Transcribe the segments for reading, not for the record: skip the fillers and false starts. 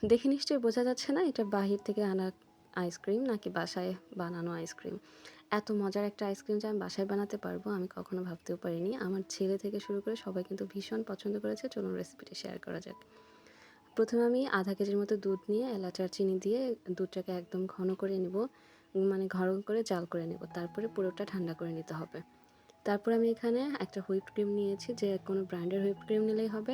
দেখে নিশ্চয়ই বোঝা যাচ্ছে না এটা বাহির থেকে আনা আইসক্রিম নাকি বাসায় বানানো আইসক্রিম। এত মজার একটা আইসক্রিম যে আমি বাসায় বানাতে পারবো আমি কখনো ভাবতেও পারিনি। আমার ছেলে থেকে শুরু করে সবাই কিন্তু ভীষণ পছন্দ করেছে। চলুন রেসিপিটি শেয়ার করা যাক। প্রথমে আমি আধা কেজির মতো দুধ নিয়ে এলাচ আর চিনি দিয়ে দুধটাকে একদম ঘন করে নিব, মানে ঘন করে জাল করে নেব। তারপরে পুরোটা ঠান্ডা করে নিতে হবে। তারপর আমি এখানে একটা হুইপড ক্রিম নিয়েছি, যে কোনো ব্র্যান্ডের হুইপড ক্রিম নিলেই হবে।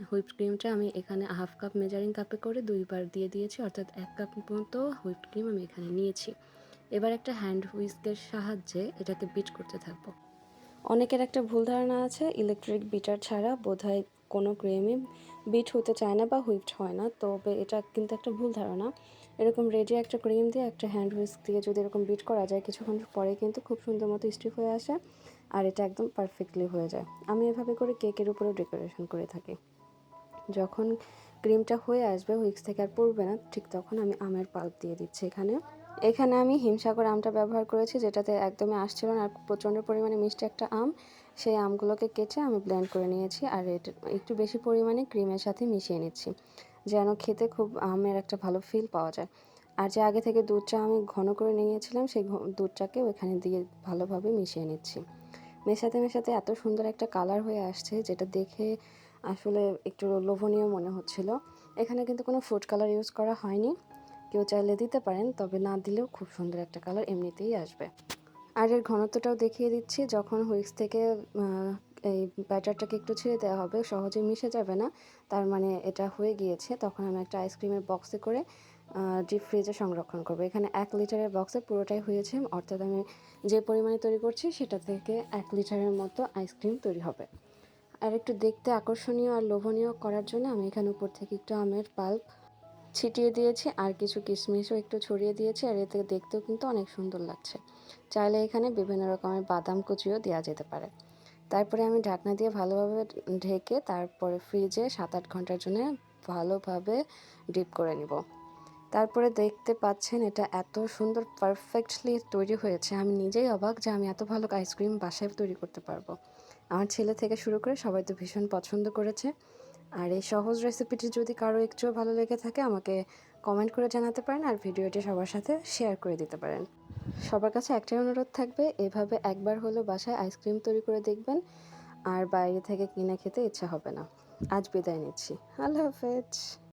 হুইপড ক্রিমটা আমি এখানে হাফ কাপ মেজারিং কাপে করে 2 বার দিয়ে দিয়েছি, অর্থাৎ 1 কাপ মতো হুইপড ক্রিম আমি এখানে নিয়েছি। এবার একটা হ্যান্ড হুইস্কের সাহায্যে এটাকে বিট করতে থাকবো। অনেকের একটা ভুল ধারণা আছে ইলেকট্রিক বিটার ছাড়া বোধহয় কোনো ক্রিমই বিট হতে চায় না বা হুইপড হয় না, তবে এটা কিন্তু একটা ভুল ধারণা। এরকম রেডি একটা ক্রিম দিয়ে একটা হ্যান্ড হুইস্ক দিয়ে যদি এরকম বিট করা যায় কিছুক্ষণ পরে কিন্তু খুব সুন্দর মতো স্টিফ হয়ে আসে আর এটা একদম পারফেক্টলি হয়ে যায়। আমি এভাবে করে কেকের উপরেও ডেকোরেশন করে থাকি। যখন ক্রিমটা হয়ে আসবে, হুইক্স থেকে আর পড়বে না, ঠিক তখন আমি আমের পাল্প দিয়ে দিচ্ছি এখানে। এখানে আমি হিমসাগর আমটা ব্যবহার করেছি, যেটাতে একদমই আসছিল না আর প্রচণ্ড পরিমাণে মিষ্টি একটা আম। সেই আমগুলোকে কেটে আমি ব্লেন্ড করে নিয়েছি আর এটা একটু বেশি পরিমাণে ক্রিমের সাথে মিশিয়ে নিচ্ছি, যেন খেতে খুব আমের একটা ভালো ফিল পাওয়া যায়। আর যে আগে থেকে দুধটা আমি ঘন করে নিয়েছিলাম সেই দুধটাকে ওখানে দিয়ে ভালোভাবে মিশিয়ে নিচ্ছি। মেশাতে মেশাতে এত সুন্দর একটা কালার হয়ে আসছে, যেটা দেখে আসলে একটু লোভনীয় মনে হচ্ছিল। এখানে কিন্তু কোনো ফুড কালার ইউজ করা হয়নি। কেউ চাইলে দিতে পারেন, তবে না দিলেও খুব সুন্দর একটা কালার এমনিতেই আসবে। আর এর ঘনত্বটাও দেখিয়ে দিচ্ছি। যখন হুইক্স থেকে এই ব্যাটারটাকে একটু ছেড়ে দেওয়া হবে, সহজে মিশে যাবে না, তার মানে এটা হয়ে গিয়েছে। তখন আমি একটা আইসক্রিমের বক্সে করে ডিপ ফ্রিজে সংরক্ষণ করবো। এখানে 1 লিটারের বক্সে পুরোটাই হয়েছে, অর্থাৎ আমি যে পরিমাণে তৈরি করছি সেটা থেকে 1 লিটারের মতো আইসক্রিম তৈরি হবে। আর একটু দেখতে আকর্ষণীয় আর লোভনীয় করার জন্য আমি এখানে উপর থেকে একটু আমের পাল্প ছিটিয়ে দিয়েছি আর কিছু কিশমিশও একটু ছড়িয়ে দিয়েছি, আর এতে দেখতেও কিন্তু অনেক সুন্দর লাগছে। চাইলে এখানে বিভিন্ন রকমের বাদাম কুচিও দেওয়া যেতে পারে। তারপরে আমি ঢাকনা দিয়ে ভালোভাবে ঢেকে তারপরে ফ্রিজে 7-8 ঘন্টার জন্য ভালোভাবে ডিপ করে নিব। তারপরে দেখতে পাচ্ছেন এটা এত সুন্দর পারফেক্টলি তৈরি হয়েছে, আমি নিজেই অবাক যে আমি এত ভালো আইসক্রিম বাসায় তৈরি করতে পারবো। আমার ছেলে থেকে শুরু করে সবাই তো ভীষণ পছন্দ করেছে। আর এই সহজ রেসিপিটি যদি কারো একটুও ভালো লেগে থাকে আমাকে কমেন্ট করে জানাতে পারেন আর ভিডিওটি সবার সাথে শেয়ার করে দিতে পারেন। সবার কাছে একটাই অনুরোধ থাকবে, এভাবে একবার হলেও বাসায় আইসক্রিম তৈরি করে দেখবেন, আর বাইরে থেকে কিনে খেতে ইচ্ছা হবে না। আজ বিদায় নিচ্ছি। আল্লাহ হাফেজ।